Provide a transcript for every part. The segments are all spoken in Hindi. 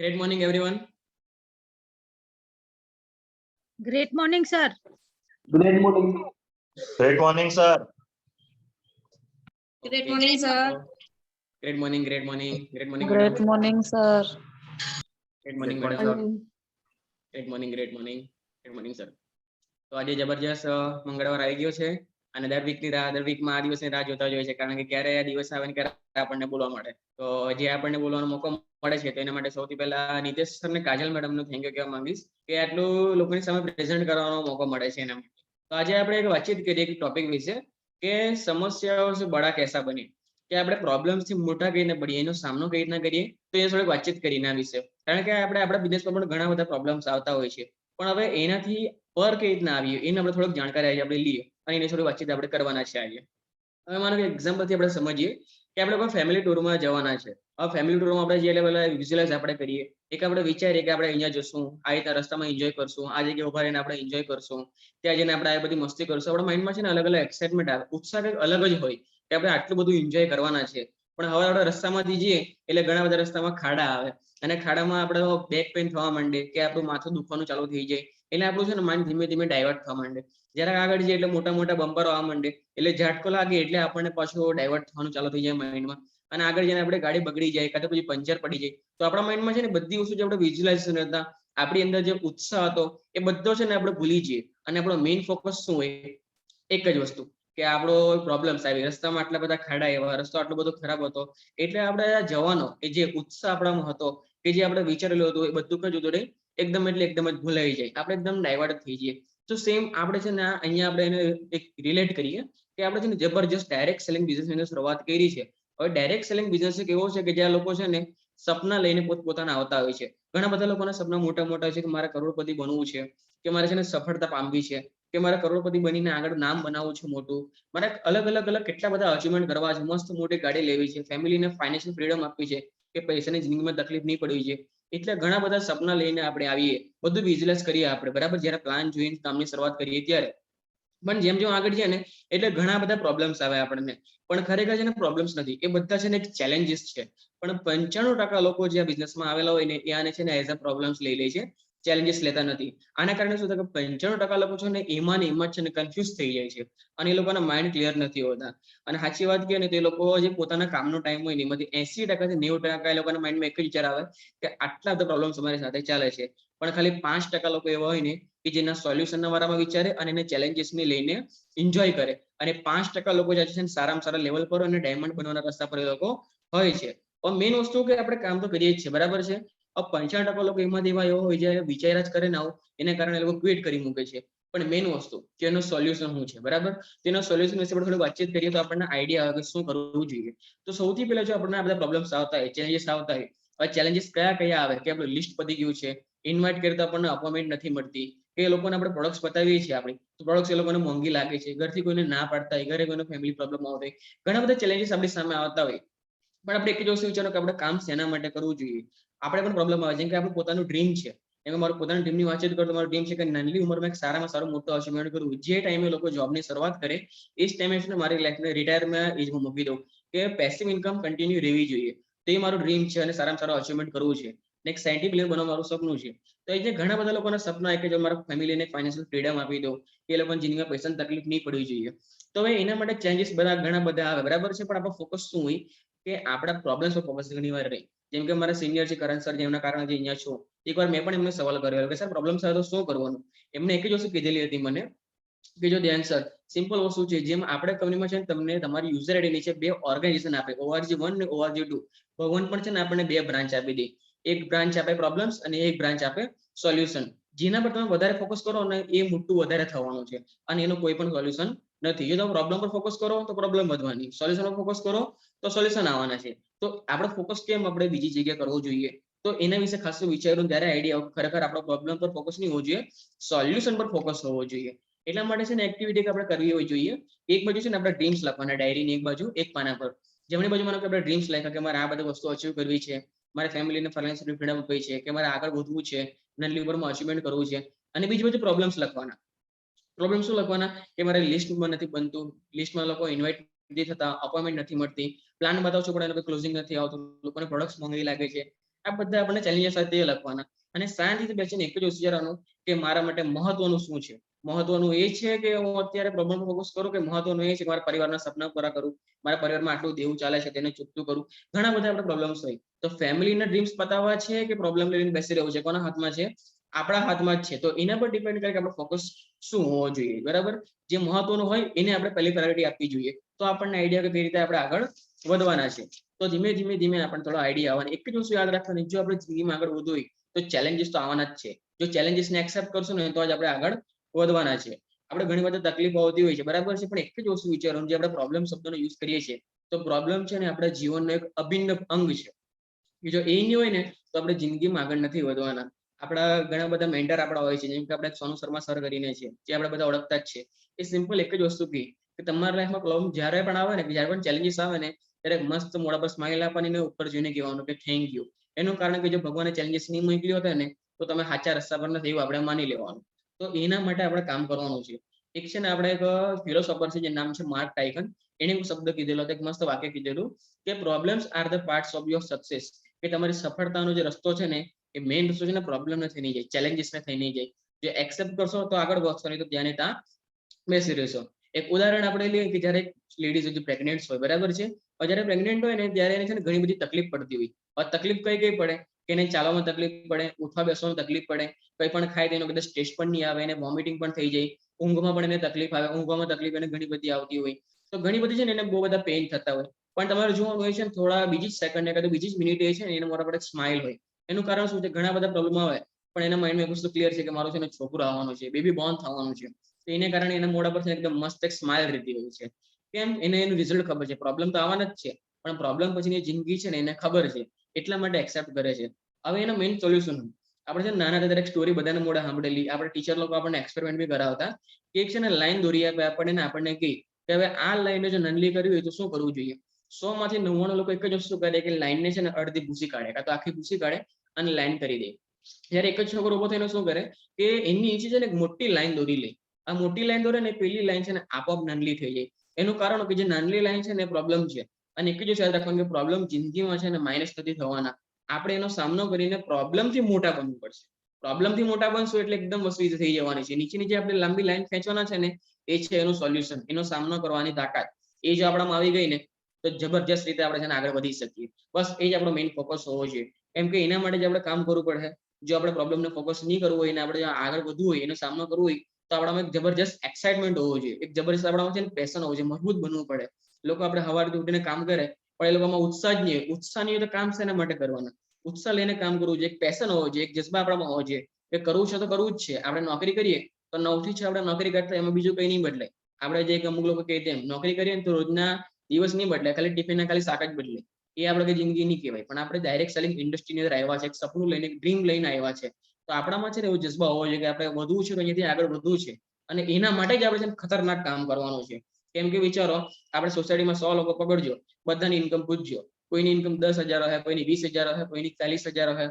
Great morning, everyone. Great morning, sir. Great morning. Great morning, sir. Okay. morning, sir. Great morning, great morning, great morning, Great madam. morning, sir. Great morning, Good madam. morning, Great morning, great morning, great morning, sir. તો આજે જબરજસ્ત મંગળવાર આવી ગયો છે અને દર વીકમાં આ દિવસની રાહ જોતા જ હોય છે કારણ કે ક્યારે આ દિવસ આવે ને ક્યારે આપણને બોલવા મળે. તો જે આપણને બોલવાનો મોકો મળે છે તેના માટે સૌથી પહેલા નિતેશ સર ને કાજલ મેડમનો થેન્ક યુ કહેવા માંગીશ કે આટલું લોકોની સામે પ્રેઝન્ટ કરવાનો મોકો મળે છે એના માટે. તો આજે આપણે એક વાતચીત કરીએ એક ટોપિક વિશે કે સમસ્યાઓ સે બડા કૈસા બને, કે આપણે પ્રોબ્લેમ્સ થી મોટા કઈ રીતના પડીએ, એનો સામનો કઈ રીતના કરીએ, તો એ થોડીક વાતચીત કરીને આ વિશે. કારણ કે આપણે આપણા બિઝનેસમાં પણ ઘણા બધા પ્રોબ્લેમ્સ આવતા હોય છે, પણ હવે એનાથી પર કઈ રીતના આવીએ એને આપણે થોડીક જાણકારી આજે આપણે લઈએ અને એની થોડી વાતચીત આપણે કરવાના છે આજે. હવે માનો કે એક્ઝામ્પલથી આપણે સમજીએ કે આપણે કોઈ ફેમિલી ટૂરમાં જવાના છે. હવે ફેમિલી ટૂરમાં આપણે જે લેવલ વિઝ્યુઅલાઇઝ આપણે કરીએ, એક આપણે વિચારીએ કે આપણે અહીંયા જશું, આ રીતના રસ્તામાં એન્જોય કરશું, આ જગ્યાએ ઉભા રહીને આપણે એન્જોય કરશું, ત્યાં જઈને આપણે આ બધી મસ્તી કરશું. આપણા માઇન્ડમાં છે ને અલગ અલગ એક્સાઇટમેન્ટ આવે, ઉત્સાહ કંઈક અલગ જ હોય કે આપણે આટલું બધું એન્જોય કરવાના છે. પણ હવે આપણે રસ્તામાંથી જઈએ એટલે ઘણા બધા રસ્તામાં ખાડા આવે અને ખાડામાં આપણે બેક પેઇન થવા માંડે કે આપણું માથું દુખવાનું ચાલુ થઈ જાય, એટલે આપણું છે ને માઇન્ડ ધીમે ધીમે ડાયવર્ટ થવા માંડે. જ્યારે આગળ જઈએ એટલે મોટા મોટા બમ્પરો આવવા માંડે એટલે ઝાટકો લાગે એટલે આપણને પાછું ડાયવર્ટ થવાનું ચાલુ થઈ જાય માઇન્ડમાં, અને આગળ જઈને આપણે ગાડી બગડી જાય કાં તો પછી પંચર પડી જાય તો આપણા માઇન્ડમાં છે ને બધી વસ્તુ જે આપણે વિઝ્યુલાઇઝેશન હતા, આપણી અંદર જે ઉત્સાહ હતો એ બધો છે ને આપણે ભૂલી જઈએ અને આપણો મેઇન ફોકસ શું હોય, એક જ વસ્તુ કે આપણો પ્રોબ્લેમ્સ આવી, રસ્તામાં આટલા બધા ખાડા એવા, રસ્તો આટલો બધો ખરાબ હતો એટલે આપણે જવાનો એ જે ઉત્સાહ આપણામાં હતો કે જે આપણે વિચારેલું હતું એ બધું કઈ જતું રહે, એકદમ એટલે એકદમ જ ભૂલાઈ જાય, આપણે એકદમ ડાયવર્ટ થઈ જઈએ. તો સેમ આપણે છે ને અહીંયા આપણે એને એક રિલેટ કરીએ કે આપણે છે ને જબરજસ્ત ડાયરેક્ટ સેલિંગ બિઝનેસની શરૂઆત કરી છે. હવે ડાયરેક્ટ સેલિંગ બિઝનેસ એક એવો છે કે જ્યાં લોકો છે ને સપના લઈને પોતાના આવતા હોય છે. ઘણા બધા લોકોના સપના મોટા મોટા છે કે મારે કરોડપતિ બનવું છે, કે મારે છે ને સફળતા પામવી છે, કે મારે કરોડપતિ બનીને આગળ નામ બનાવવું છે મોટું, મારે અલગ અલગ અલગ કેટલા બધા અચીવમેન્ટ કરવા છે, મસ્ત મોટી ગાડી લેવી છે, ફેમિલીને ફાઇનાન્શિયલ ફ્રીડમ આપવી છે, કે પૈસાની જિંદગીમાં તકલીફ નહીં પડવી છે. એટલે ઘણા બધા સપના લઈને આપણે આવીએ, બધું વિઝ્યુઅલાઇઝ કરીએ આપણે બરાબર, જ્યારે પ્લાન જોઈને કામની શરૂઆત કરીએ ત્યારે. પણ જેમ જેમ આગળ છે ને એટલે ઘણા બધા પ્રોબ્લેમ્સ આવે આપણને, પણ ખરેખર છે ને પ્રોબ્લેમ્સ નથી, એ બધા છે ને એક ચેલેન્જીસ છે. પણ 95% લોકો જે બિઝનેસમાં આવેલા હોય ને એ આને છે ને એઝ અ પ્રોબ્લેમ્સ લઈ લે છે, ચેલેન્જીસ લેતા નથી. આના કારણે શું થાય કે 95% લોકો છે ને એમાં ને એમાં છે ને કન્ફ્યુઝ થઈ જાય છે અને એ લોકોના માઇન્ડ ક્લિયર નથી હોતા. અને સાચી વાત કહે ને તો એ લોકો જે પોતાના કામનો ટાઈમ હોય ને એમાંથી 80% થી 90% એ લોકોના માઇન્ડમાં એક જ વિચાર આવે કે આટલા બધા પ્રોબ્લેમ્સ અમારી સાથે ચાલે છે, પણ ખાલી 5% લોકો એવા હોય ને કે જેના સોલ્યુશનના વારામાં વિચારે અને એને ચેલેન્જીસને લઈને એન્જોય કરે, અને 5% લોકો જે છે સારામાં સારા લેવલ પર અને ડાયમંડ બનવાના રસ્તા પર એ લોકો હોય છે. પણ મેઇન વસ્તુ કે આપણે કામ તો કરીએ જ છે બરાબર છે. 95% લોકો એમાં એવા એવો હોય જે વિચાર્યા જ કરે ને આવું, એના કારણે લોકો ક્વિટ કરી મૂકે છે. પણ મેઇન વસ્તુ કે એનું સોલ્યુશન શું છે બરાબર, તેનો સોલ્યુશન વિશે થોડી વાતચીત કરીએ તો આપણને આઈડિયા આવે કે શું કરવું જોઈએ. તો સૌથી પહેલા જો આપણને આ બધા પ્રોબ્લેમ્સ આવતા હોય, ચેલેન્જીસ આવતા હોય, હવે ચેલેન્જીસ કયા કયા આવે કે આપણું લિસ્ટ પતી ગયું છે, ઇન્વાઇટ કરીએ તો આપણને અપોઇન્ટમેન્ટ નથી મળતી, કે એ લોકોને આપણે પ્રોડક્ટ્સ બતાવીએ છીએ આપણી તો પ્રોડક્ટ્સ એ લોકોને મોંઘી લાગે છે, ઘરથી કોઈને ના પાડતા હોય, ઘરે કોઈને ફેમિલી પ્રોબ્લેમ આવતો હોય, ઘણા બધા ચેલેન્જીસ આપણી સામે આવતા હોય. પણ આપણે એક જ વસ્તુ વિચારો કે આપણે કામ શેના માટે કરવું જોઈએ. આપણે પણ પ્રોબ્લેમ આવે જેમ કે આપણું પોતાનું ડ્રીમ છે, એમ મારું પોતાના ડ્રીમની વાતચીત કરું તો મારું ડ્રીમ છે કે નાની ઉંમરમાં એક સારામાં સારું મોટો અચીવમેન્ટ કરું. જે ટાઈમે લોકો જોબની શરૂઆત કરે એ જ ટાઈમે છે મારી લાઈફને રિટાયરમાં એજમાં મૂકી દઉં કે પેસિવ ઇન્કમ કન્ટિન્યુ રહેવી જોઈએ. તો એ મારું ડ્રીમ છે અને સારામાં સારું અચીવમેન્ટ કરવું છે. નેક્સ્ટ સાયન્ટિફિક બનવાનું મારું સપનું છે. તો એ જે ઘણા બધા લોકોના સપના કે જો મારા ફેમિલીને ફાઇનાન્શિયલ ફ્રીડમ આપી દો, એ લોકોની જિંદગીમાં પૈસાની તકલીફ નહીં પડવી જોઈએ. તો હવે એના માટે ચેન્જીસ બધા ઘણા બધા આવે બરાબર છે, પણ આપણો ફોકસ શું હોય કે આપણા પ્રોબ્લેમ્સ પર ફોકસ ઘણી વાર રહે. જેમ કે મારા સિનિયર છે કરણ સર, જેમના કારણે જે અહીંયા છું, એકવાર મેં પણ એમને સવાલ કર્યો કે સર પ્રોબ્લેમ્સ આવે તો શું કરવાનું. એમને એક જ વસ્તુ કીધેલી હતી મને કે જો ધ્યાન સર સિમ્પલ વસ્તુ છે, જેમ આપણે કંપનીમાં છે તમને તમારી યુઝર આઈડી નીચે બે ઓર્ગેનાઇઝેશન આપે, ORG1 અને ORG2. ભગવાન પણ છે ને આપણને બે બ્રાન્ચ આપી દે, એક બ્રાન્ચ આપે પ્રોબ્લેમ્સ અને એક બ્રાન્ચ આપે સોલ્યુશન. જેના પર તમે વધારે ફોકસ કરો ને એ મોટું વધારે થવાનું છે અને એનું કોઈ પણ સોલ્યુશન નથી. જો તમે પ્રોબ્લેમ પર ફોકસ કરો તો પ્રોબ્લેમ વધવાની, સોલ્યુશન પર ફોકસ કરો તો સોલ્યુશન આવવાના છે. તો આપણે ફોકસ કેમ આપણે બીજી જગ્યાએ કરવો જોઈએ, તો એના વિશે ખાસું વિચાર્યું ત્યારે આઈડિયા ખરેખર આપણો પ્રોબ્લેમ પર ફોકસ નહીં હોવો જોઈએ, સોલ્યુશન પર ફોકસ હોવો જોઈએ. એટલા માટે છે ને એક્ટિવિટી આપણે કરવી હોવી જોઈએ. એક બાજુ છે ને આપણે ડ્રીમ્સ લખવાના ડાયરીની એક બાજુ, એક પાના પર જમણી બાજુ માનો કે આપણે ડ્રીમ્સ લખ્યા કે મારે આ બધી વસ્તુ અચીવ કરવી છે, મારે ફેમિલીને ફાઇનાન્શિયલ ફ્રીડમ આપવી છે, કે મારે આગળ વધવું છે, નાની ઉંમરમાં અચીવમેન્ટ કરવું છે. અને બીજી બાજુ પ્રોબ્લેમ્સ લખવાના. પ્રોબ્લેમ શું લખવાના કે મારે લિસ્ટમાં નથી બનતું, લિસ્ટમાં લોકો ઇન્વાઇટ નથી થતા, અપોઇન્ટમેન્ટ નથી મળતી, પ્લાન બતાવું છું પણ એનો ક્લોઝિંગ નથી આવતું, લોકોને પ્રોડક્ટ્સ મોંઘી લાગે છે, આ બધા આપણને ચેલેન્જીસ સાથે લખવાના અને શાંતિથી બેસીને એક જ વસ્તુ વિચારવાનું કે મારા માટે મહત્વનું શું છે. મહત્વનું એ છે કે હું અત્યારે પ્રોબ્લેમ ફોકસ કરું કે મહત્વનું એ છે કે મારા પરિવારના સપના પૂરા કરું, મારા પરિવારમાં આટલું દેવું ચાલે છે તેને ચૂકતું કરું. ઘણા બધા આપણે પ્રોબ્લેમ્સ હોય તો ફેમિલીના ડ્રીમ્સ પતાવવા છે કે પ્રોબ્લેમ લઈને બેસી રહેવું છે, કોના હાથમાં છે? આપણા હાથમાં જ છે. તો એના પર ડિપેન્ડ કરે કે આપણો ફોકસ શું હોવો જોઈએ. બરાબર, જે મહત્વનું હોય એને આપણે પહેલી પ્રાયોરિટી આપવી જોઈએ. તો આપણને આઈડિયા કે કઈ રીતે આપણે આગળ વધવાના છે. તો ધીમે ધીમે ધીમે આપણને થોડો આઈડિયા આવવાની. એક જ વસ્તુ યાદ રાખવાની, જો આપણે જિંદગીમાં આગળ વધવું હોય તો ચેલેન્જીસ તો આવવાના જ છે. જો ચેલેન્જીસને એક્સેપ્ટ કરશું ને તો જ આપણે આગળ વધવાના છે. આપણે ઘણી બધી તકલીફો આવતી હોય છે, બરાબર છે, પણ એક જ વસ્તુ વિચારવાનું, જે આપણે પ્રોબ્લેમ શબ્દનો યુઝ કરીએ છીએ તો પ્રોબ્લેમ છે ને આપણા જીવનનો એક અભિન્ન અંગ છે. જો એ નહીં હોય ને તો આપણે જિંદગીમાં આગળ નથી વધવાના. આપણા ઘણા બધા મેન્ટર આપણા હોય છે, જેમ કે આપણે સોનુ શર્મા સર કરીને છે, જે આપણે બધા ઓળખતા જ છે. એ સિમ્પલ એક જ વસ્તુ કહી કે તમારા લાઈફમાં પ્રોબ્લેમ જ્યારે પણ આવે ને, જ્યારે પણ ચેલેન્જીસ આવે ને, ત્યારે મસ્ત મોઢા પર સ્માઈલ આપવાની ને ઉપર જોઈને કહેવાનું કે થેન્ક યુ. એનું કારણ કે જો ભગવાને ચેલેન્જીસ નહીં મોકલ્યો હોત ને તો તમે સાચા રસ્તા પર નથી એવું આપણે માની લેવાનું. તો એના માટે આપણે કામ કરવાનું છે. એક છે ને આપણે એક ફિલોસોફર છે, જે નામ છે માર્ક ટાઇકન. એને એક શબ્દ કીધેલો, એક મસ્ત વાક્ય કીધેલું કે problems are the parts of your success. કે તમારી સફળતાનો જે રસ્તો છે ને એ મેઇન રસ્તો છે ને પ્રોબ્લેમ ને થઈ નહીં જાય, ચેલેન્જીસ ને થઈ નહીં જાય. જો એક્સેપ્ટ કરશો તો આગળ વધશો, નહીં તો ત્યાં ને ત્યાં બેસી રહેશો. એક ઉદાહરણ આપણે લઈએ કે જ્યારે લેડીઝ હજી પ્રેગ્નેન્ટ હોય, બરાબર છે, જ્યારે પ્રેગ્નેન્ટ હોય ને ત્યારે એને છે ને ઘણી બધી તકલીફ પડતી હોય. હવે તકલીફ કઈ કઈ પડે કે એને ચાલવામાં તકલીફ પડે, ઉઠવા બેસવામાં તકલીફ પડે, કંઈ પણ ખાય તેનો કદાચ ટેસ્ટ પણ નહીં આવે, એને વોમિટિંગ પણ થઈ જાય, ઊંઘમાં પણ એને તકલીફ આવે, ઊંઘવામાં તકલીફ એને ઘણી બધી આવતી હોય. તો ઘણી બધી છે ને એને બહુ બધા પેઇન થતા હોય. પણ તમારે જોવાનું હોય છે ને થોડા બીજી જ સેકન્ડ કાં તો બીજી જ મિનિટે છે ને એના મોઢા પર એક સ્માઇલ હોય. એનું કારણ શું છે? ઘણા બધા પ્રોબ્લેમ આવે પણ એના માઇન્ડમાં એક વસ્તુ ક્લિયર છે કે મારું છે ને છોકરું આવવાનું છે, બેબી બોર્ન થવાનું છે. તો એને કારણે એના મોઢા પર છે એકદમ મસ્ત એક સ્માઇલ રહેતી હોય છે. કેમ? એને એનું રિઝલ્ટ ખબર છે. પ્રોબ્લેમ તો આવવાના જ છે, પણ પ્રોબ્લેમ પછીની જિંદગી છે ને એને ખબર છે, એટલા માટે એક્સેપ્ટ કરે છે. હવે એનો મેઇન સોલ્યુશન આપણે છે ને નાના હતા ત્યારે એક સ્ટોરી બધાના મોઢે સાંભળેલી, આપણે ટીચર લોકો આપણને એક્સપેરિમેન્ટ બી કરાવતા કે એક છે ને લાઈન દોરી આપે આપણને, આપણને કહી કે હવે આ લાઈન જો નનલી કરવી હોય તો શું કરવું જોઈએ. 100 માંથી 99 લોકો એક જ વસ્તુ કરે કે લાઈનને છે ને અડધી ભૂસી કાઢે કાં તો આખી ભૂસી કાઢે અને લાઈન કરી દે. જ્યારે એક જ છોકરો ઉભો થઈને શું કરે કે એની નીચે છે ને એક મોટી લાઈન દોરી લે. આ મોટી લાઈન દોરે ને પેલી લાઈન છે ને આપોઆપ નાનલી થઈ જાય. એનું કારણ કે જે નાનલી લાઈન છે ને પ્રોબ્લેમ છે. અને એક જ યાદ રાખવાનું કે પ્રોબ્લેમ જિંદગીમાં છે ને માઇનસ નથી થવાના. આપણે એનો સામનો કરીને પ્રોબ્લેમથી મોટા બનવું પડશે. પ્રોબ્લેમથી મોટા બનશું એટલે એકદમ વસ્તુ થઈ જવાની છે. નીચે નીચે આપણે લાંબી લાઈન ખેંચવાના છે ને એ છે એનું સોલ્યુશન, એનો સામનો કરવાની તાકાત. એ જો આપણામાં આવી ગઈ ને તો જબરજસ્ત રીતે આપણે છે ને આગળ વધી શકીએ. બસ એ જ આપણો મેઇન ફોકસ હોવો જોઈએ. કેમ કે એના માટે જ આપણે કામ કરવું પડે. જો આપણે પ્રોબ્લેમને ફોકસ નહીં કરવું હોય ને આપણે આગળ વધવું હોય, એનો સામનો કરવો હોય તો આપણામાં એક જબરજસ્ત એક્સાઇટમેન્ટ હોવો જોઈએ, એક જબરજસ્ત આપણામાં છે ને પેશન હોવો જોઈએ, મજબૂત બનવું પડે. લોકો આપણે સવારથી ઉઠીને કામ કરે પણ એ લોકોમાં ઉત્સાહ જ નહીં હોય. ઉત્સાહ નહીં હોય તો કામ શેના માટે કરવાના? ઉત્સાહ લઈને કામ કરવું જોઈએ, એક પેશન હોવો જોઈએ, એક જજ્બા આપણામાં હોવો જોઈએ કે કરવું છે તો કરવું જ છે. આપણે નોકરી કરીએ તો 9 થી 6 આપણે નોકરી કરતા એમાં બીજું કંઈ નહીં બદલે. આપણે જે અમુક લોકો કહે તેમ નોકરી કરીએ ને તો રોજના દિવસ નહીં બદલે, ખાલી ટિફિનના ખાલી શાક જ બદલે. એ આપણે કઈ જિંદગી નહીં કહેવાય. પણ આપણે ડાયરેક્ટ સેલિંગ ઇન્ડસ્ટ્રીની અંદર આવ્યા છે, એક સપનું લઈને, એક ડ્રીમ લઈને આવ્યા છે. તો આપણામાં છે ને એવો જજ્બા હોવો જોઈએ કે આપણે વધવું છે તો અહીંયાથી આગળ વધવું છે. અને એના માટે જ આપણે છે ને ખતરનાક કામ કરવાનું છે. કેમ કે વિચારો, આપણે સોસાયટીમાં 100 લોકો પકડજો, બધાની ઇન્કમ પૂછજો, કોઈની ઇન્કમ 10,000 હોય, કોઈની 20,000 હોય, કોઈની 40,000 હોય,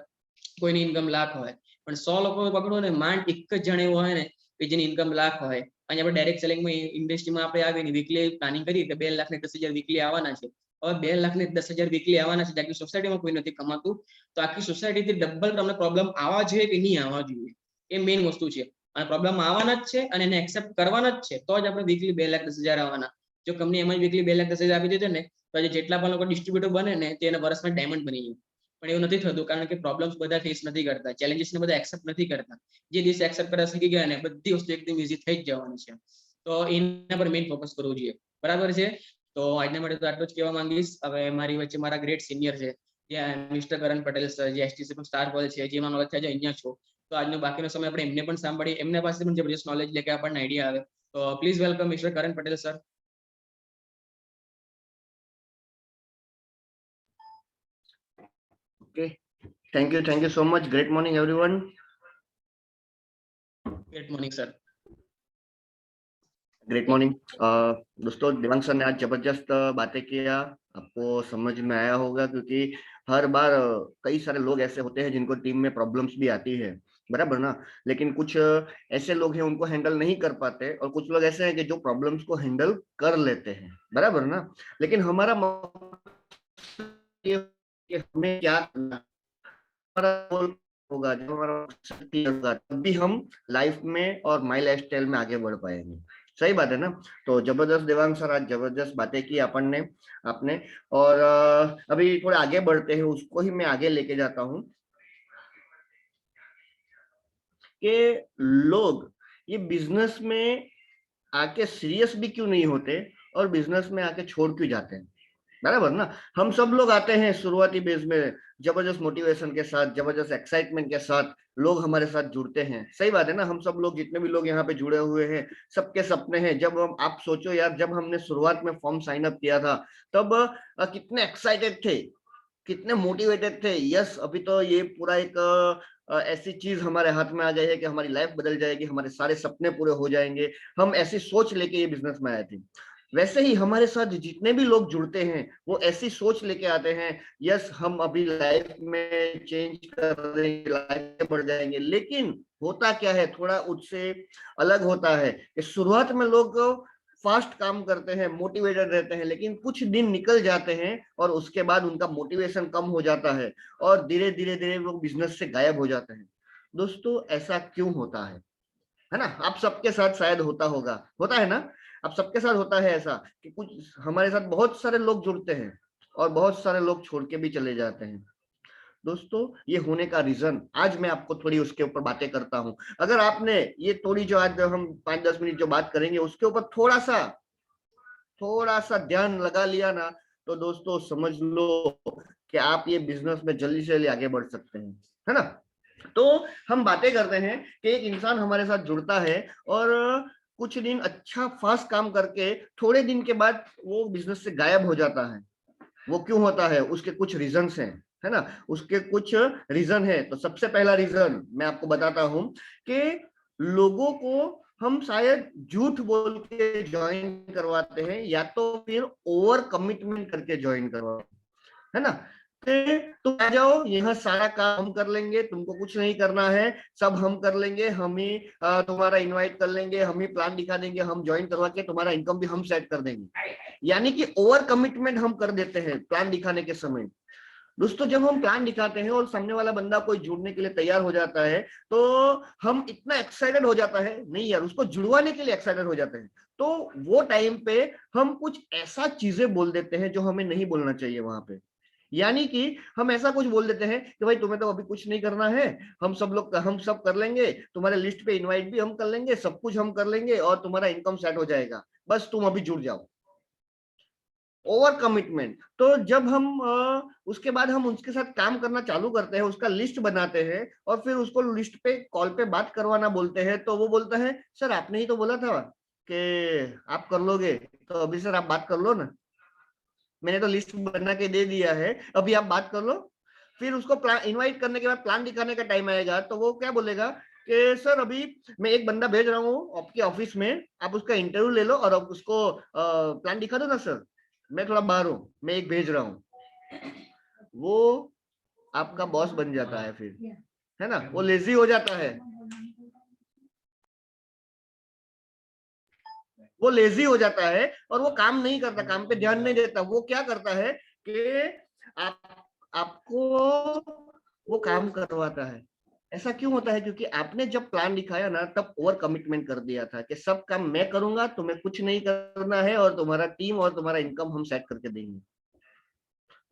કોઈની ઇન્કમ લાખ હોય. પણ 100 લોકો પકડો ને માંડ એક જ જણ એવો હોય ને કે જેની ઇન્કમ લાખ હોય. અને આપણે ડાયરેક્ટ સેલિંગમાં ઇન્ડસ્ટ્રીમાં આપણે આવીને વીકલી પ્લાનિંગ કરીએ કે 2 લાખ ને 10,000 વીકલી આવવાના છે. હવે 2 લાખ ને 10,000 વીકલી આવવાના છે, આખી સોસાયટીમાં કોઈ નથી કમાતું, તો આખી સોસાયટીથી ડબલ તમને પ્રોબ્લેમ આવવા જોઈએ કે નહીં આવવા જોઈએ, એ મેઇન વસ્તુ છે. અને પ્રોબ્લેમ આવવાના જ છે અને એને એક્સેપ્ટ કરવાના જ છે તો જ આપણે વીકલી 2,10,000 આવવાના. જો કંપની એમાં વીકલી 2,10,000 આપી દીધો ને તો આજે જેટલા પણ લોકો ડિસ્ટ્રીબ્યુટર બને ને તે એના વર્ષમાં ડાયમંડ બની જાય. પણ એવું નથી થતું, કારણ કે પ્રોબ્લેમ્સ બધા ફેસ નથી કરતા, ચેલેન્જીસને બધા એક્સેપ્ટ નથી કરતા. જે દિવસે એક્સેપ્ટ કરવા શીખી ગયા ને બધી વસ્તુ એકદમ ઈઝી થઈ જ જવાની છે. તો એના પર મેઇન ફોકસ કરવું જોઈએ. બરાબર છે. તો આજના માટે તો આટલું જ કહેવા માંગીશ. હવે મારી વચ્ચે મારા ગ્રેટ સિનિયર છે, જ્યાં મિસ્ટર કરણ પટેલ સર, જે એસટીસી સ્ટાર કોલેજ છે, જેમાં નોલેજ થાય અહીંયા છો. તો આજનો બાકીનો સમય આપણે એમને પણ સાંભળીએ, એમના પાસે પણ જબરજસ્ત નોલેજ લે કે આપણને આઈડિયા આવે. તો please welcome mister Karan Patel sir. Okay, thank you so much. Great morning, everyone. Great morning sir. Great morning दोस्तों, देवांग सर ने आज जबरदस्त बातें किया, आपको समझ में आया होगा, क्योंकि हर बार कई सारे लोग ऐसे होते हैं जिनको टीम में प्रॉब्लम्स भी आती है, बराबर ना। लेकिन कुछ ऐसे लोग हैं उनको हैंडल नहीं कर पाते, और कुछ लोग ऐसे हैं कि जो प्रॉब्लम्स को हैंडल कर लेते हैं, बराबर ना। लेकिन हमारा ये कि हमें क्या करना, हमारा गोल होगा, जब हमारा क्लियर होगा, तब भी हम लाइफ में और माई लाइफस्टाइल में आगे बढ़ पाएंगे। सही बात है ना। तो जबरदस्त देवांग सर, आज जबरदस्त बातें की अपन ने आपने। और अभी थोड़े आगे बढ़ते हैं, उसको ही मैं आगे लेके जाता हूँ कि लोग ये बिजनेस में आके सीरियस भी क्यों नहीं होते और बिजनेस में आके छोड़ क्यों जाते हैं। बराबर ना। हम सब लोग आते हैं शुरुआती बेस में जबरदस्त मोटिवेशन के साथ, जबरदस्त एक्साइटमेंट के साथ लोग हमारे साथ जुड़ते हैं। सही बात है ना। हम सब लोग, जितने भी लोग यहाँ पे जुड़े हुए हैं, सबके सपने हैं। जब हम, आप सोचो यार, जब हमने शुरुआत में फॉर्म साइन अप किया था, तब कितने एक्साइटेड थे, कितने मोटिवेटेड थे। यस, अभी तो ये पूरा एक ऐसी चीज हमारे हाथ में आ गई है कि हमारी लाइफ बदल जाएगी, हमारे सारे सपने पूरे हो जाएंगे। हम ऐसी सोच लेके ये बिजनेस में आए थे। वैसे ही हमारे साथ जितने भी लोग जुड़ते हैं वो ऐसी सोच लेके आते हैं, यस हम अभी लाइफ में चेंज कर देंगे, लाइफ में बढ़ जाएंगे। लेकिन होता क्या है, थोड़ा उससे अलग होता है कि शुरुआत में लोग फास्ट काम करते हैं, मोटिवेटेड रहते हैं, लेकिन कुछ दिन निकल जाते हैं और उसके बाद उनका मोटिवेशन कम हो जाता है और धीरे धीरे धीरे वो बिजनेस से गायब हो जाते हैं। दोस्तों ऐसा क्यों होता है ना। आप सबके साथ शायद होता होगा, होता है ना। आप सबके साथ होता है ऐसा कि कुछ हमारे साथ बहुत सारे लोग जुड़ते हैं और बहुत सारे लोग छोड़ के भी चले जाते हैं। दोस्तों ये होने का रीजन आज मैं आपको थोड़ी उसके ऊपर बातें करता हूं। अगर आपने ये थोड़ी, जो आज हम 5-10 मिनट जो बात करेंगे उसके ऊपर थोड़ा सा ध्यान लगा लिया ना, तो दोस्तों समझ लो कि आप ये बिजनेस में जल्दी से जल्दी आगे बढ़ सकते हैं, है ना। तो हम बातें करते हैं कि एक इंसान हमारे साथ जुड़ता है और कुछ दिन अच्छा फास्ट काम करके थोड़े दिन के बाद वो बिजनेस से गायब हो जाता है। वो क्यों होता है, उसके कुछ रीजंस हैं, है ना। उसके कुछ रीजन है। तो सबसे पहला रीजन मैं आपको बताता हूं कि लोगों को हम शायद झूठ बोल के ज्वाइन करवाते हैं, या तो फिर ओवर कमिटमेंट करके ज्वाइन करवाते हैं, है ना। तुम आ जाओ, यहाँ सारा काम हम कर लेंगे, तुमको कुछ नहीं करना है, सब हम कर लेंगे, हम ही तुम्हारा इनवाइट कर लेंगे, हम ही प्लान दिखा देंगे, हम ज्वाइन करवा के तुम्हारा इनकम भी हम सेट कर देंगे। यानी कि ओवर कमिटमेंट हम कर देते हैं प्लान दिखाने के समय। दोस्तों जब हम प्लान दिखाते हैं और सामने वाला बंदा कोई जुड़ने के लिए तैयार हो जाता है, तो हम इतना एक्साइटेड हो जाता है, नहीं यार उसको जुड़वाने के लिए एक्साइटेड हो जाते हैं, तो वो टाइम पे हम कुछ ऐसा चीजें बोल देते हैं जो हमें नहीं बोलना चाहिए वहां पे। यानी कि हम ऐसा कुछ बोल देते हैं कि भाई तुम्हें तो अभी कुछ नहीं करना है, हम सब कर लेंगे, तुम्हारे लिस्ट पे इनवाइट भी हम कर लेंगे, सब कुछ हम कर लेंगे और तुम्हारा इनकम सेट हो जाएगा, बस तुम अभी जुड़ जाओ। Over commitment. तो जब हम उसके बाद हम उसके साथ काम करना चालू करते हैं, उसका लिस्ट बनाते हैं और फिर उसको लिस्ट पे कॉल पे बात करवाना बोलते हैं, तो वो बोलता है सर आपने ही तो बोला था कि आप कर लोगे, तो अभी सर आप बात कर लो ना, मैंने तो लिस्ट बना के दे दिया है, अभी आप बात कर लो। फिर उसको प्लान इनवाइट करने के बाद प्लान दिखाने का टाइम आएगा, तो वो क्या बोलेगा कि सर अभी मैं एक बंदा भेज रहा हूँ आपके ऑफिस में, आप उसका इंटरव्यू ले लो और अब उसको प्लान दिखा दो ना सर, मैं थोड़ा बाहर हूँ, मैं एक भेज रहा हूँ। वो आपका बॉस बन जाता है फिर, है ना। वो लेजी हो जाता है, वो लेजी हो जाता है और वो काम नहीं करता, काम पे ध्यान नहीं देता। वो क्या करता है कि आपको वो काम करवाता है। ऐसा क्यों होता है, क्योंकि आपने जब प्लान दिखाया ना, तब ओवर कमिटमेंट कर दिया था कि सब काम मैं करूंगा, तुम्हें कुछ नहीं करना है और तुम्हारा टीम और तुम्हारा इनकम हम सेट करके देंगे।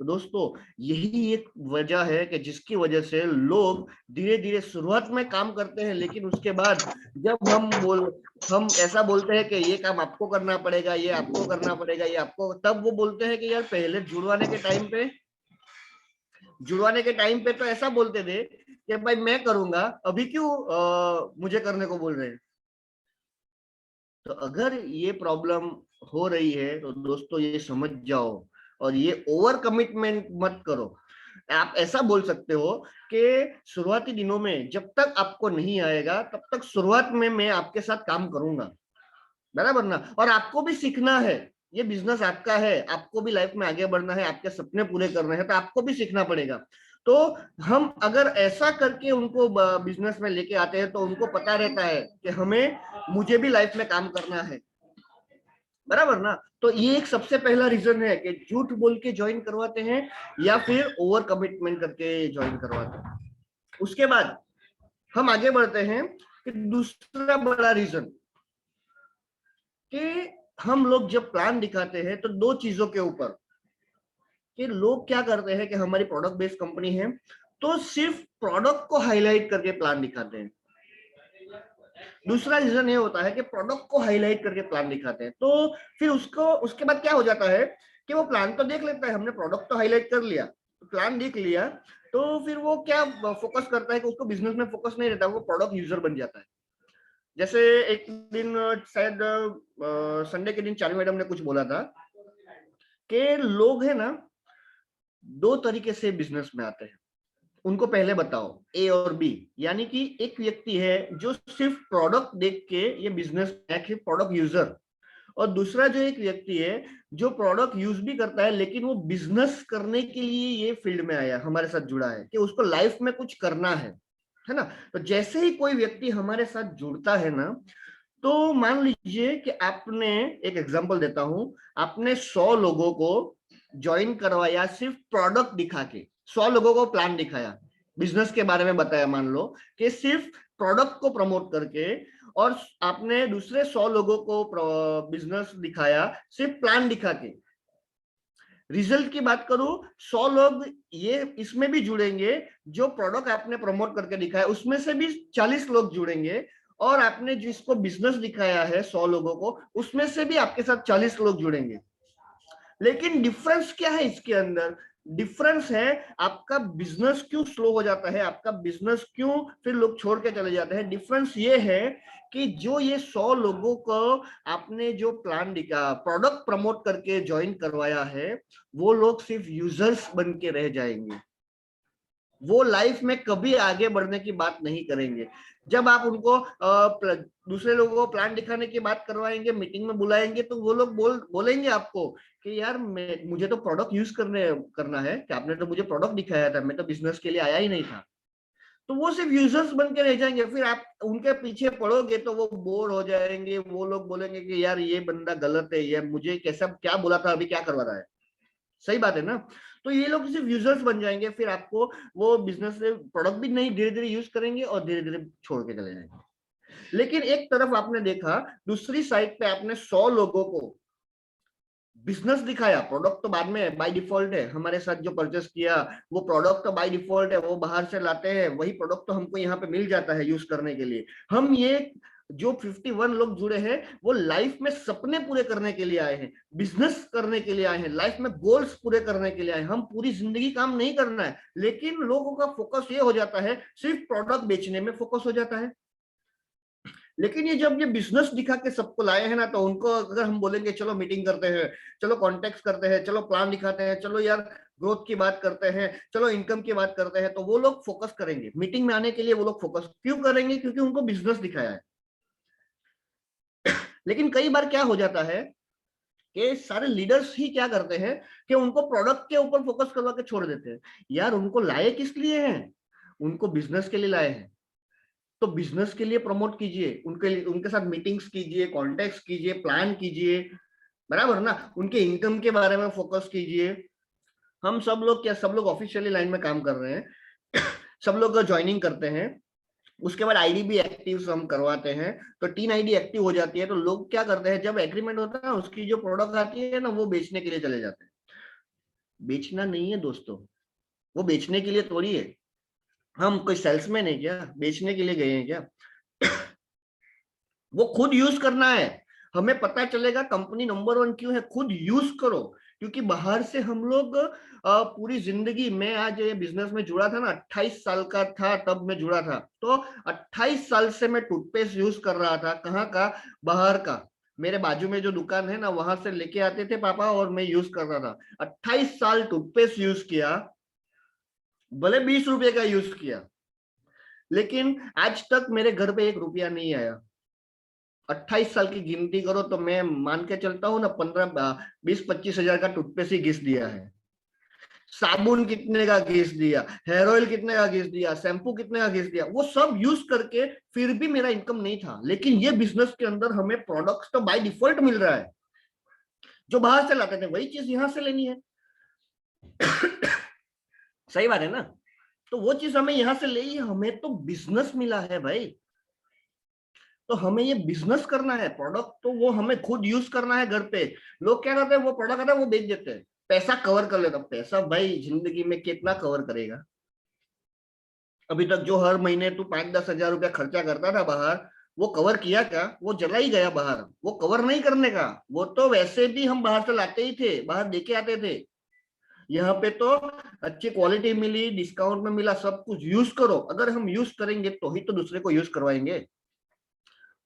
तो दोस्तों यही एक वजह है कि जिसकी वजह से लोग धीरे धीरे शुरुआत में काम करते हैं, लेकिन उसके बाद जब हम ऐसा बोलते हैं कि ये काम आपको करना पड़ेगा, ये आपको करना पड़ेगा, ये आपको, तब वो बोलते हैं कि यार पहले जुड़वाने के टाइम पे तो ऐसा बोलते थे कि भाई मैं करूंगा, अभी क्यों मुझे करने को बोल रहे हैं। तो अगर ये प्रॉब्लम हो रही है तो दोस्तों ये समझ जाओ और ये ओवर कमिटमेंट मत करो। आप ऐसा बोल सकते हो कि शुरुआती दिनों में जब तक आपको नहीं आएगा तब तक शुरुआत में मैं आपके साथ काम करूंगा, बराबर ना। और आपको भी सीखना है, ये बिजनेस आपका है, आपको भी लाइफ में आगे बढ़ना है, आपके सपने पूरे करने हैं, तो आपको भी सीखना पड़ेगा। तो हम अगर ऐसा करके उनको बिजनेस में लेके आते हैं तो उनको पता रहता है कि मुझे भी लाइफ में काम करना है, बराबर ना। तो ये एक सबसे पहला रीजन है कि झूठ बोल के ज्वाइन करवाते हैं या फिर ओवर कमिटमेंट करके ज्वाइन करवाते हैं। उसके बाद हम आगे बढ़ते हैं कि दूसरा बड़ा रीजन कि हम लोग जब प्लान दिखाते हैं तो दो चीजों के ऊपर कि लोग क्या करते हैं कि हमारी प्रोडक्ट बेस्ड कंपनी है तो सिर्फ प्रोडक्ट को हाईलाइट करके प्लान दिखाते हैं। दूसरा रीजन ये होता है कि प्रोडक्ट को हाईलाइट करके प्लान दिखाते हैं, तो फिर उसके बाद क्या हो जाता है कि वो प्लान तो देख लेता है, हमने प्रोडक्ट तो हाईलाइट कर लिया, प्लान देख लिया, तो फिर वो क्या फोकस करता है कि उसको बिजनेस में फोकस नहीं रहता, वो प्रोडक्ट यूजर बन जाता है। जैसे एक दिन शायद संडे के दिन चार्ली मैडम ने कुछ बोला था कि लोग है ना दो तरीके से बिजनेस में आते हैं, उनको पहले बताओ ए और बी, यानी कि एक व्यक्ति है जो सिर्फ प्रोडक्ट देख के ये बिजनेस है प्रोडक्ट यूजर, और दूसरा जो एक व्यक्ति है जो प्रोडक्ट यूज भी करता है लेकिन वो बिजनेस करने के लिए ये फील्ड में आया, हमारे साथ जुड़ा है कि उसको लाइफ में कुछ करना है ना। तो जैसे ही कोई व्यक्ति हमारे साथ जुड़ता है ना, तो मान लीजिए कि आपने, एक एग्जांपल देता हूं, आपने 100 लोगों को ज्वाइन करवाया सिर्फ प्रोडक्ट दिखा के, 100 लोगों को प्लान दिखाया, बिजनेस के बारे में बताया, मान लो कि सिर्फ प्रोडक्ट को प्रमोट करके, और आपने दूसरे 100 लोगों को बिजनेस दिखाया सिर्फ प्लान दिखा के। रिजल्ट की बात करूं, 100 लोग ये इसमें भी जुड़ेंगे, जो प्रोडक्ट आपने प्रमोट करके दिखाया उसमें से भी 40 लोग जुड़ेंगे, और आपने जिसको बिजनेस दिखाया है 100 लोगों को, उसमें से भी आपके साथ 40 लोग जुड़ेंगे। लेकिन डिफरेंस क्या है इसके अंदर? डिफरेंस है आपका बिजनेस क्यों स्लो हो जाता है, आपका बिजनेस क्यों फिर लोग छोड़ के चले जाते हैं। डिफरेंस ये है कि जो ये 100 लोगों को आपने जो प्लान दिखा, प्रोडक्ट प्रमोट करके ज्वाइन करवाया है, वो लोग सिर्फ यूजर्स बन के रह जाएंगे, वो लाइफ में कभी आगे बढ़ने की बात नहीं करेंगे। जब आप उनको दूसरे लोगों को प्लान दिखाने की बात करवाएंगे, मीटिंग में बुलाएंगे, तो वो लोग बोलेंगे आपको कि यार मुझे तो प्रोडक्ट यूज करना है, कि आपने तो मुझे प्रोडक्ट दिखाया था, मैं तो बिजनेस के लिए आया ही नहीं था। तो वो सिर्फ यूजर्स बन के रह जाएंगे, फिर आप उनके पीछे पड़ोगे तो वो बोर हो जाएंगे, वो लोग बोलेंगे कि यार ये बंदा गलत है, ये मुझे कैसा क्या बोला था, अभी क्या करवा रहा है। सही बात है ना। तो ये लोग सिर्फ यूजर्स बन जाएंगे, फिर आपको वो बिजनेस से प्रोडक्ट भी नहीं धीरे धीरे यूज करेंगे और धीरे धीरे छोड़ के चले जाएंगे। लेकिन एक तरफ आपने देखा, दूसरी साइड पे आपने 100 लोगों को बिजनेस दिखाया, प्रोडक्ट तो बाद में बाय डिफॉल्ट है, हमारे साथ जो परचेस किया वो प्रोडक्ट तो बाय डिफॉल्ट है, वो बाहर से लाते हैं, वही प्रोडक्ट तो हमको यहाँ पे मिल जाता है यूज करने के लिए। हम ये जो 51 लोग जुड़े हैं वो लाइफ में सपने पूरे करने के लिए आए हैं, बिजनेस करने के लिए आए हैं, लाइफ में गोल्स पूरे करने के लिए आए हैं। हम पूरी जिंदगी काम नहीं करना है, लेकिन लोगों का फोकस ये हो जाता है, सिर्फ प्रोडक्ट बेचने में फोकस हो जाता है। लेकिन ये जब ये बिजनेस दिखा के सबको लाए हैं ना, तो उनको अगर हम बोलेंगे चलो मीटिंग करते हैं, चलो कॉन्टेक्ट करते हैं, चलो प्लान दिखाते हैं, चलो यार ग्रोथ की बात करते हैं, चलो इनकम की बात करते हैं, तो वो लोग फोकस करेंगे मीटिंग में आने के लिए। वो लोग फोकस क्यों करेंगे? क्योंकि उनको बिजनेस दिखाया है। लेकिन कई बार क्या हो जाता है कि सारे लीडर्स ही क्या करते हैं कि उनको प्रोडक्ट के ऊपर फोकस करवा के छोड़ देते हैं। यार उनको लाए किस लिए हैं? उनको बिजनेस के लिए लाए हैं, तो बिजनेस के लिए प्रमोट कीजिए, उनके साथ मीटिंग्स कीजिए, कॉन्टेक्ट्स कीजिए, प्लान कीजिए, बराबर ना। उनके इनकम के बारे में फोकस कीजिए। हम सब लोग क्या, सब लोग ऑफिशियली लाइन में काम कर रहे हैं सब लोग ज्वाइनिंग करते हैं, उसके बाद आईडी भी एक्टिव हम करवाते हैं, तो 3 आईडी एक्टिव हो जाती है। तो लोग क्या करते हैं, जब एग्रीमेंट होता है ना, उसकी जो प्रोडक्ट आती है ना, वो बेचने के लिए चले जाते हैं। बेचना नहीं है दोस्तों, वो बेचने के लिए थोड़ी है। हम कोई सेल्समैन है क्या, बेचने के लिए गए हैं क्या? वो खुद यूज करना है। हमें पता चलेगा कंपनी नंबर 1 क्यों है, खुद यूज करो। क्योंकि बाहर से हम लोग पूरी जिंदगी, मैं आज ये बिजनेस में जुड़ा था ना, 28 साल का था तब मैं जुड़ा था, तो 28 साल से मैं टूथपेस्ट यूज कर रहा था। कहाँ का? बाहर का। मेरे बाजू में जो दुकान है ना, वहां से लेके आते थे पापा और मैं यूज कर रहा था। 28 साल टूथपेस्ट यूज किया, भले 20 रुपए का यूज किया, लेकिन आज तक मेरे घर पे 1 रुपया नहीं आया। 28 साल की गिनती करो तो मैं मान के चलता हूँ ना, 15-20-25 हजार का टूथपेस्ट ही घिस दिया है। साबुन कितने का घिस दिया, हेयर ऑयल कितने का घिस दिया, शैम्पू कितने का घिस दिया, वो सब यूज करके फिर भी मेरा इनकम नहीं था। लेकिन ये बिजनेस के अंदर हमें प्रोडक्ट्स तो बाय डिफॉल्ट मिल रहा है, जो बाहर से लाते थे वही चीज यहां से लेनी है सही बात है ना। तो वो चीज हमें यहाँ से ले, हमें तो बिजनेस मिला है भाई, तो हमें ये बिजनेस करना है। प्रोडक्ट तो वो हमें खुद यूज करना है घर पे। लोग क्या करते हैं, वो प्रोडक्ट आता है वो बेच देते हैं, पैसा कवर कर लेता। पैसा भाई जिंदगी में कितना कवर करेगा? अभी तक जो हर महीने तू 5-10 हजार रुपया खर्चा करता था बाहर, वो कवर किया क्या? वो चला ही गया बाहर, वो कवर नहीं करने का। वो तो वैसे भी हम बाहर से लाते ही थे, बाहर देके आते थे। यहाँ पे तो अच्छी क्वालिटी मिली, डिस्काउंट में मिला, सब कुछ यूज करो। अगर हम यूज करेंगे तो ही तो दूसरे को यूज करवाएंगे।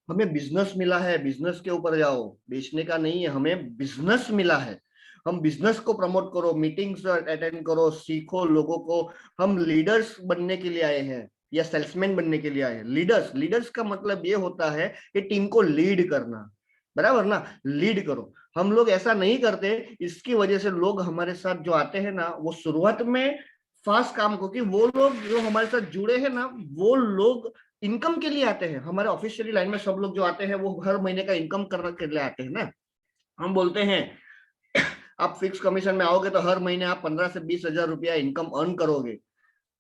हमें बिजनेस मिला है, बिजनेस के ऊपर जाओ, बेचने का नहीं है, हमें बिजनेस मिला है। हम बिजनेस को प्रमोट करो, मीटिंग्स अटेंड करो, सीखो लोगों को। हम लीडर्स बनने के लिए आए हैं या सेल्समैन बनने के लिए आए हैं? लीडर्स, लीडर्स का मतलब ये होता है कि टीम को लीड करना, बराबर ना? लीड करो। हम लोग ऐसा नहीं करते, इसकी वजह से लोग हमारे साथ जो आते हैं ना, वो शुरुआत में फास्ट काम को, कि वो लोग जो हमारे साथ जुड़े हैं ना, वो लोग इनकम के लिए आते हैं। हमारे ऑफिशियली लाइन में सब लोग जो आते हैं वो हर महीने का इनकम करने के लिए आते हैं ना। हम बोलते हैं आप फिक्स कमीशन में आओगे तो हर महीने आप 15 से 20 हजार रुपया इनकम अर्न करोगे।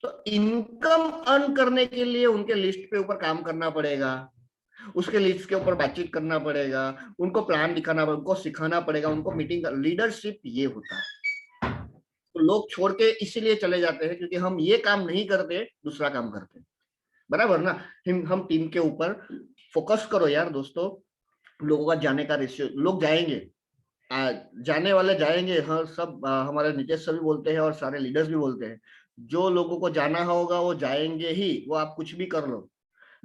तो इनकम अर्न करने के लिए उनके लिस्ट पे ऊपर काम करना पड़ेगा, उसके लिस्ट के ऊपर बातचीत करना पड़ेगा, उनको प्लान दिखाना पड़ेगा, उनको सिखाना पड़ेगा, उनको मीटिंग। लीडरशिप ये होता है। तो लोग छोड़ के इसीलिए चले जाते हैं क्योंकि हम ये काम नहीं करते, दूसरा काम करते हैं, बराबर ना? हम टीम के ऊपर फोकस करो यार दोस्तों। लोगों का जाने का रेशियो, लोग जाएंगे, जाने वाले जाएंगे। हाँ, सब हमारे नीतीश सर भी बोलते हैं और सारे लीडर्स भी बोलते हैं, जो लोगों को जाना होगा वो जाएंगे ही, वो आप कुछ भी कर लो।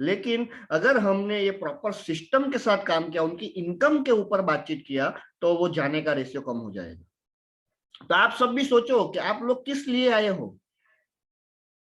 लेकिन अगर हमने ये प्रॉपर सिस्टम के साथ काम किया, उनकी इनकम के ऊपर बातचीत किया, तो वो जाने का रेशियो कम हो जाएगा। तो आप सब भी सोचो कि आप लोग किस लिए आए हो,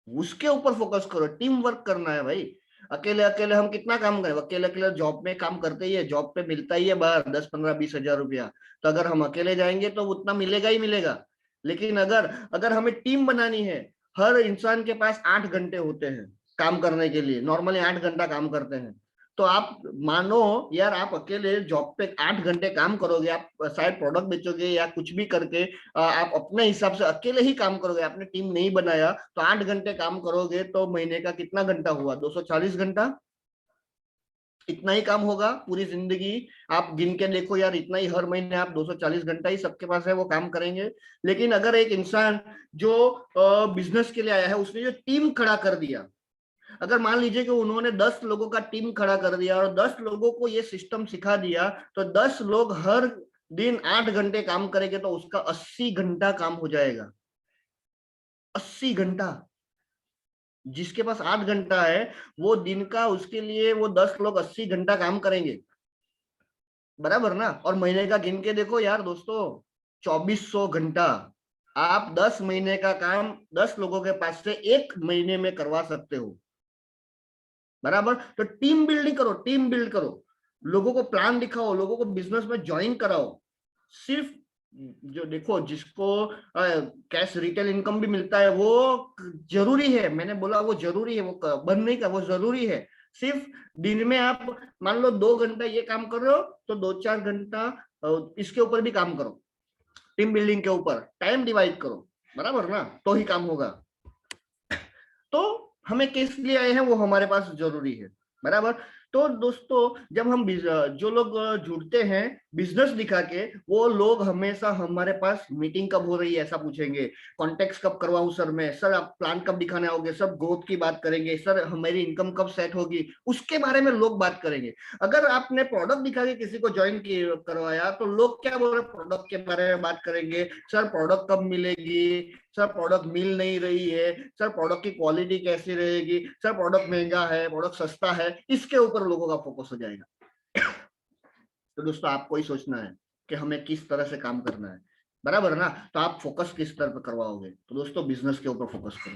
उसके ऊपर फोकस करो। टीम वर्क करना है भाई। अकेले अकेले हम कितना काम करें? अकेले अकेले जॉब में काम करते ही है, जॉब पे मिलता ही है बाहर 10-15-20 हजार रुपया। तो अगर हम अकेले जाएंगे तो उतना मिलेगा ही मिलेगा। लेकिन अगर अगर हमें टीम बनानी है, हर इंसान के पास 8 घंटे होते हैं काम करने के लिए, नॉर्मली 8 घंटा काम करते हैं। तो आप मानो यार, आप अकेले जॉब पे 8 घंटे काम करोगे, आप शायद प्रोडक्ट बेचोगे या कुछ भी करके आप अपने हिसाब से अकेले ही काम करोगे, आपने टीम नहीं बनाया, तो 8 घंटे काम करोगे तो महीने का कितना घंटा हुआ? 240 घंटा। इतना ही काम होगा पूरी जिंदगी। आप गिन के देखो यार, इतना ही हर महीने आप 240 घंटा ही सबके पास है, वो काम करेंगे। लेकिन अगर एक इंसान जो बिजनेस के लिए आया है, उसने जो टीम खड़ा कर दिया, अगर मान लीजिए कि उन्होंने 10 लोगों का टीम खड़ा कर दिया और 10 लोगों को ये सिस्टम सिखा दिया, तो 10 लोग हर दिन 8 घंटे काम करेंगे, तो उसका 80 घंटा काम हो जाएगा। 80 घंटा। जिसके पास 8 घंटा है, वो दिन का, उसके लिए वो 10 लोग 80 घंटा काम करेंगे, बराबर ना? और महीने का गिन के देखो यार दोस्तों, 2400 घंटा। आप 10 महीने का काम 10 लोगों के पास से 1 महीने में करवा सकते हो, बराबर? तो टीम बिल्डिंग करो, टीम बिल्ड करो, लोगों को प्लान दिखाओ, लोगों को बिजनेस में ज्वाइन कराओ। सिर्फ जो देखो, जिसको कैश रिटेल इनकम भी मिलता है, वो जरूरी है। मैंने बोला वो जरूरी है, वो बंद नहीं कर, वो जरूरी है। सिर्फ दिन में आप मान लो 2 घंटा ये काम कर रहे हो, तो 2-4 घंटा इसके ऊपर भी काम करो, टीम बिल्डिंग के ऊपर टाइम डिवाइड करो, बराबर ना? तो ही काम होगा। तो हमें किस लिए आए हैं वो हमारे पास जरूरी है, बराबर? तो दोस्तों, जब हम जो लोग जुड़ते हैं बिजनेस दिखा के, वो लोग हमेशा हमारे पास मीटिंग कब हो रही है ऐसा पूछेंगे, कॉन्टेक्ट कब करवाऊं सर मैं, सर आप प्लान कब दिखाने आओगे, सब ग्रोथ की बात करेंगे, सर हमारी इनकम कब सेट होगी, उसके बारे में लोग बात करेंगे। अगर आपने प्रोडक्ट दिखा के किसी को ज्वाइन करवाया, तो लोग क्या बोल रहे, प्रोडक्ट के बारे में बात करेंगे, सर प्रोडक्ट कब मिलेगी, सर प्रोडक्ट मिल नहीं रही है, सर प्रोडक्ट की क्वालिटी कैसी रहेगी, सर प्रोडक्ट महंगा है, प्रोडक्ट सस्ता है, इसके ऊपर लोगों का फोकस हो जाएगा। तो दोस्तों, आपको ही सोचना है कि हमें किस तरह से काम करना है, बराबर ना? तो आप फोकस किस तरह पर करवाओगे? तो दोस्तों, बिजनेस के ऊपर फोकस करो,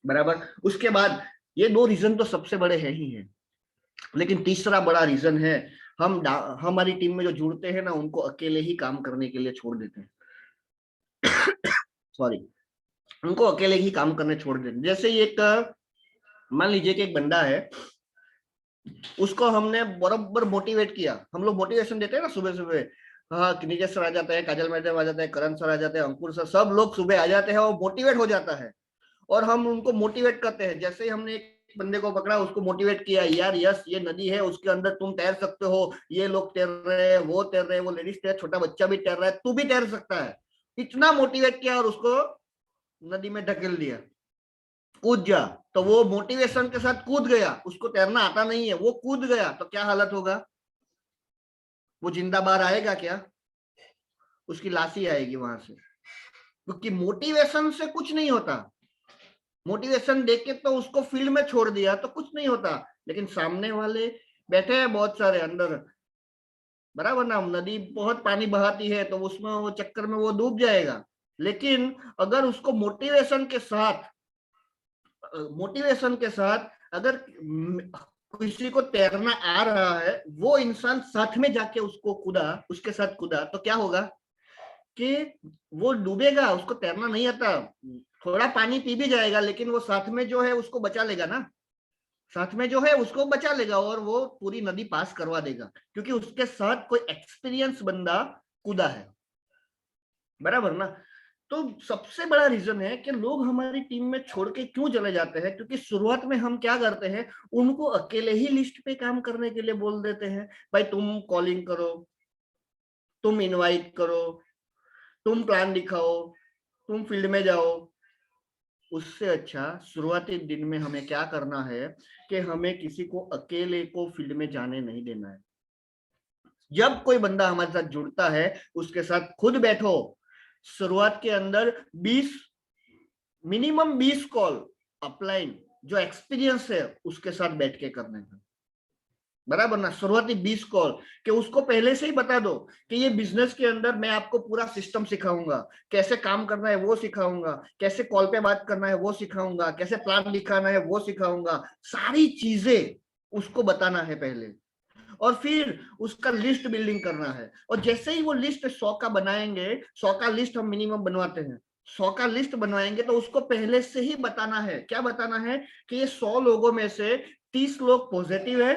बराबर? उसके बाद ये 2 रीजन तो सबसे बड़े हैं ही हैं, लेकिन तीसरा बड़ा रीजन है, हम हमारी टीम में जो जुड़ते हैं ना, उनको अकेले ही काम करने के लिए छोड़ देते हैं। सॉरी, उनको अकेले ही काम करने छोड़ देते हैं। जैसे एक मान लीजिए कि एक बंदा है, उसको हमने बराबर मोटिवेट किया। हम लोग मोटिवेशन देते हैं ना सुबह सुबह, हाँ, नीतीश सर आ जाते हैं, काजल मैडम आ जाते हैं, करण सर आ जाते हैं, अंकुर सर, सब लोग सुबह आ जाते हैं, वो मोटिवेट हो जाता है। और हम उनको मोटिवेट करते हैं। जैसे ही हमने एक बंदे को पकड़ा, उसको मोटिवेट किया, यार यस ये नदी है, उसके अंदर तुम तैर सकते हो, ये लोग तैर रहे हैं, वो तैर रहे हैं, वो लेडीज तैर, छोटा बच्चा भी तैर रहा है, तू भी तैर सकता है, इतना मोटिवेट किया और उसको नदी में ढकेल दिया, कूद जा। तो वो मोटिवेशन के साथ कूद गया, उसको तैरना आता नहीं है, वो कूद गया, तो क्या हालत होगा? वो जिंदा बाहर आएगा क्या? उसकी लाश ही आएगी वहां से, क्योंकि मोटिवेशन से कुछ नहीं होता। मोटिवेशन देख के तो उसको फील्ड में छोड़ दिया तो कुछ नहीं होता, लेकिन सामने वाले बैठे हैं बहुत सारे अंदर, बराबर ना, नदी बहुत पानी बहाती है तो उसमें वो चक्कर में वो डूब जाएगा। लेकिन अगर उसको मोटिवेशन के साथ अगर किसी को तैरना आ रहा है, वो इंसान साथ में जाके उसको कूदा, उसके साथ कूदा, तो क्या होगा कि वो डूबेगा, उसको तैरना नहीं आता, थोड़ा पानी पी भी जाएगा, लेकिन वो साथ में जो है उसको बचा लेगा ना, साथ में जो है उसको बचा लेगा और वो पूरी नदी पास करवा देगा, क्योंकि उसके साथ कोई एक्सपीरियंस बंदा कूदा है, बराबर ना। तो सबसे बड़ा रीजन है कि लोग हमारी टीम में छोड़ के क्यों चले जाते हैं, क्योंकि शुरुआत में हम क्या करते हैं, उनको अकेले ही लिस्ट पे काम करने के लिए बोल देते हैं, भाई तुम कॉलिंग करो, तुम इनवाइट करो, तुम प्लान दिखाओ, तुम फील्ड में जाओ। उससे अच्छा शुरुआती दिन में हमें क्या करना है कि हमें किसी को अकेले को फील्ड में जाने नहीं देना है। जब कोई बंदा हमारे साथ जुड़ता है, उसके साथ खुद बैठो, शुरुआत के अंदर 20 मिनिमम 20 कॉल अपलाइन जो एक्सपीरियंस है उसके साथ बैठ के करने का, बराबर ना। शुरुआती 20 कॉल कि उसको पहले से ही बता दो कि ये बिजनेस के अंदर मैं आपको पूरा सिस्टम सिखाऊंगा, कैसे काम करना है वो सिखाऊंगा, कैसे कॉल पे बात करना है वो सिखाऊंगा, कैसे प्लान दिखाना है वो सिखाऊंगा, सारी चीजें उसको बताना है पहले, और फिर उसका लिस्ट बिल्डिंग करना है। और जैसे ही वो लिस्ट 100 का बनाएंगे, 100 का लिस्ट हम मिनिमम बनवाते हैं, 100 का लिस्ट बनवाएंगे तो उसको पहले से ही बताना है, क्या बताना है कि ये 100 लोगों में से 30 लोग पॉजिटिव है,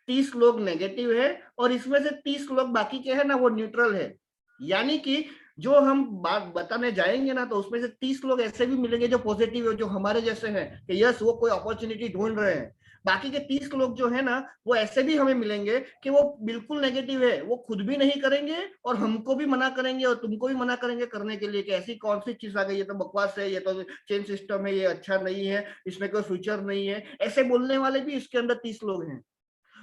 30 लोग नेगेटिव है, और इसमें से 30 लोग बाकी के हैं ना वो न्यूट्रल है। यानी कि जो हम बात बताने जाएंगे ना, तो उसमें से 30 लोग ऐसे भी मिलेंगे जो पॉजिटिव है, जो हमारे जैसे हैं कि यस वो कोई अपॉर्चुनिटी ढूंढ रहे हैं। बाकी के 30 लोग जो है ना, वो ऐसे भी हमें मिलेंगे कि वो बिल्कुल नेगेटिव है, वो खुद भी नहीं करेंगे और हमको भी मना करेंगे और तुमको भी मना करेंगे करने के लिए कि ऐसी कौन सी चीज आ गई, ये तो बकवास है, ये तो चेन सिस्टम है, ये अच्छा नहीं है, इसमें कोई फ्यूचर नहीं है, ऐसे बोलने वाले भी इसके अंदर 30 लोग हैं।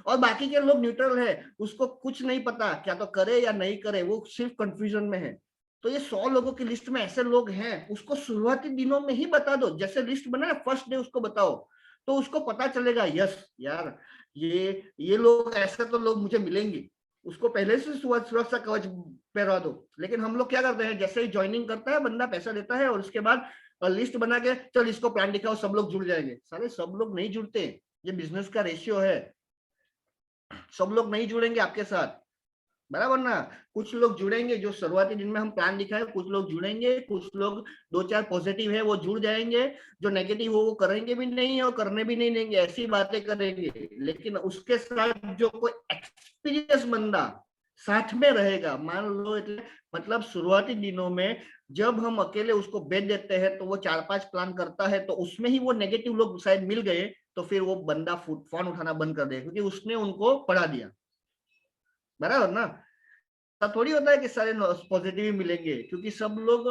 और बाकी के लोग न्यूट्रल है, उसको कुछ नहीं पता क्या तो करे या नहीं करे, वो सिर्फ कंफ्यूजन में है। तो ये 100 लोगों की लिस्ट में ऐसे लोग हैं, उसको शुरुआती दिनों में ही बता दो, जैसे लिस्ट बना फर्स्ट डे उसको बताओ, तो उसको पता चलेगा यस यार ये लोग ऐसे तो लोग मुझे मिलेंगे, उसको पहले से सुरक्षा कवच पहरा दो। लेकिन हम लोग क्या करते हैं, जैसे ही ज्वाइनिंग करता है बंदा, पैसा देता है और उसके बाद लिस्ट बना के चल इसको प्लान दिखाओ, सब लोग जुड़ जाएंगे। सारे सब लोग नहीं जुड़ते, ये बिजनेस का रेशियो है, सब लोग नहीं जुड़ेंगे आपके साथ, बराबर ना। कुछ लोग जुड़ेंगे जो शुरुआती दिन में हम प्लान दिखाए, कुछ लोग जुड़ेंगे, कुछ लोग 2-4 पॉजिटिव है वो जुड़ जाएंगे, जो नेगेटिव हो वो करेंगे भी नहीं और करने भी नहीं देंगे, ऐसी बातें करेंगे। लेकिन उसके साथ जो कोई एक्सपीरियंस बंदा साथ में रहेगा, मान लो मतलब शुरुआती दिनों में जब हम अकेले उसको भेज देते हैं तो वो 4-5 प्लान करता है, तो उसमें ही वो नेगेटिव लोग शायद मिल गए, तो फिर वो बंदा फोन उठाना बंद कर देगा, क्योंकि उसने उनको पढ़ा दिया, बराबर ना। तब थोड़ी होता है कि सारे पॉजिटिव ही मिलेंगे, क्योंकि सब लोग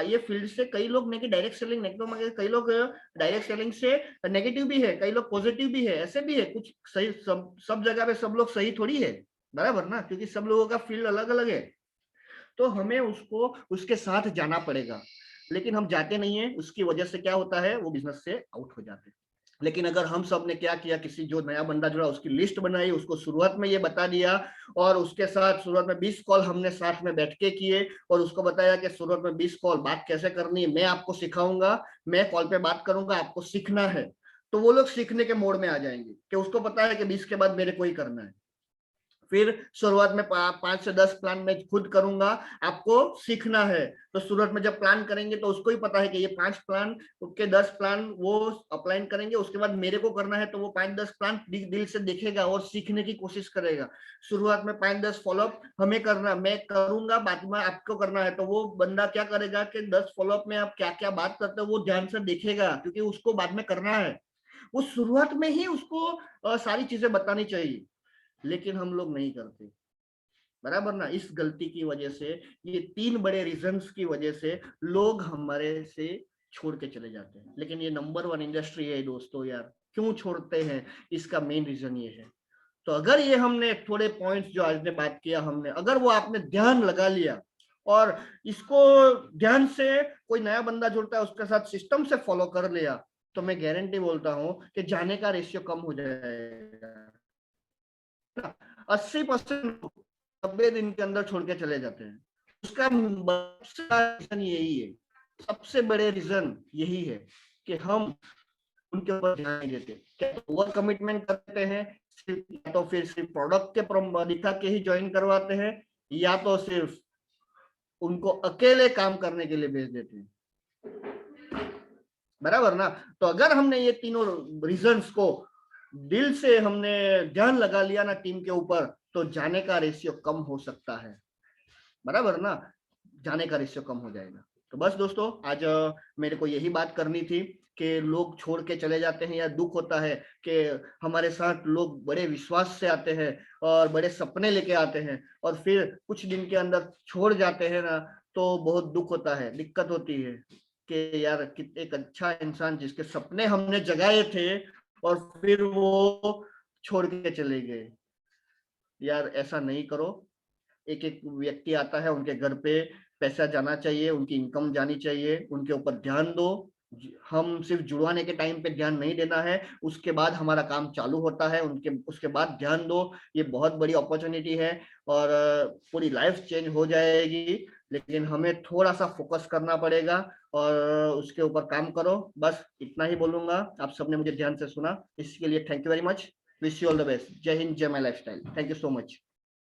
ये फील्ड से कई लोग नहीं कि डायरेक्ट सेलिंग नेटवर्क, कई लोग डायरेक्ट सेलिंग से नेगेटिव भी है, कई लोग पॉजिटिव भी है, ऐसे भी है कुछ सही। सब जगह पे सब लोग सही थोड़ी है, बराबर ना, क्योंकि सब लोगों का फील्ड अलग अलग है। तो हमें उसको उसके साथ जाना पड़ेगा, लेकिन हम जाते नहीं है, उसकी वजह से क्या होता है, वो बिजनेस से आउट हो जाते हैं। लेकिन अगर हम सब ने क्या किया, किसी जो नया बंदा जुड़ा उसकी लिस्ट बनाई, उसको शुरुआत में ये बता दिया, और उसके साथ शुरुआत में 20 कॉल हमने साथ में बैठ के किए, और उसको बताया कि शुरुआत में 20 कॉल बात कैसे करनी है मैं आपको सिखाऊंगा, मैं कॉल पे बात करूंगा, आपको सीखना है। तो वो लोग सीखने के मोड में आ जाएंगे कि उसको पता है कि 20 के बाद मेरे को ही करना है। फिर शुरुआत में 5 से 10 प्लान मैं खुद करूंगा, आपको सीखना है। तो शुरुआत में जब प्लान करेंगे तो उसको ही पता है कि ये 5 प्लान के 10 प्लान वो अप्लाई करेंगे, उसके बाद मेरे को करना है तो वो 5-10 प्लान दिल से देखेगा और सीखने की कोशिश करेगा। शुरुआत में 5-10 फॉलोअप हमें करना, मैं करूंगा, बाद में आपको करना है, तो वो बंदा क्या करेगा कि 10 फॉलोअप में आप क्या क्या बात करते हो वो ध्यान से देखेगा, क्योंकि उसको बाद में करना है। वो शुरुआत में ही उसको सारी चीजें बतानी चाहिए, लेकिन हम लोग नहीं करते, बराबर ना। इस गलती की वजह से, ये 3 बड़े रीजंस की वजह से लोग हमारे से छोड़ के चले जाते हैं। लेकिन ये नंबर 1 इंडस्ट्री है दोस्तों यार, क्यों छोड़ते हैं, इसका मेन रीजन ये है। तो अगर ये हमने थोड़े पॉइंट्स जो आज ने बात किया हमने, अगर वो आपने ध्यान लगा लिया और इसको ध्यान से कोई नया बंदा जुड़ता है उसके साथ सिस्टम से फॉलो कर लिया, तो मैं गारंटी बोलता हूं कि जाने का रेशियो कम हो जाएगा। 80% 90 दिन के अंदर छोड़ के चले जाते हैं। उसका रीजन यही है, सबसे बड़े रीजन यही है कि हम उनके ऊपर ध्यान नहीं देते। क्या ओवर कमिटमेंट करते हैं, या तो फिर सिर्फ प्रोडक्ट के दिखा के ही ज्वाइन करवाते हैं, या तो सिर्फ उनको अकेले काम करने के लिए भेज देते हैं, बराबर ना। तो अगर हमने ये तीनों रीजंस को दिल से हमने ध्यान लगा लिया ना टीम के ऊपर, तो जाने का रेशियो कम हो सकता है, बराबर ना, जाने का रेशियो कम हो जाएगा। तो बस दोस्तों, आज मेरे को यही बात करनी थी कि लोग छोड़ के चले जाते हैं, या दुख होता है कि हमारे साथ लोग बड़े विश्वास से आते हैं और बड़े सपने लेके आते हैं और फिर कुछ दिन के अंदर छोड़ जाते हैं ना, तो बहुत दुख होता है, दिक्कत होती है कि यार एक अच्छा इंसान जिसके सपने हमने जगाए थे और फिर वो छोड़ के चले गए। यार ऐसा नहीं करो। एक एक व्यक्ति आता है, उनके घर पे पैसा जाना चाहिए, उनकी इनकम जानी चाहिए, उनके ऊपर ध्यान दो। हम सिर्फ जुड़वाने के टाइम पे ध्यान नहीं देना है, उसके बाद हमारा काम चालू होता है, उसके बाद ध्यान दो। ये बहुत बड़ी अपॉर्चुनिटी है और पूरी लाइफ चेंज हो जाएगी, लेकिन हमें थोड़ा सा फोकस करना पड़ेगा और उसके ऊपर काम करो। बस इतना ही बोलूंगा। आप सबने मुझे ध्यान से सुना, इसके लिए thank you very much. Wish you all the best. जय हिंद, जय my lifestyle. Thank you so much.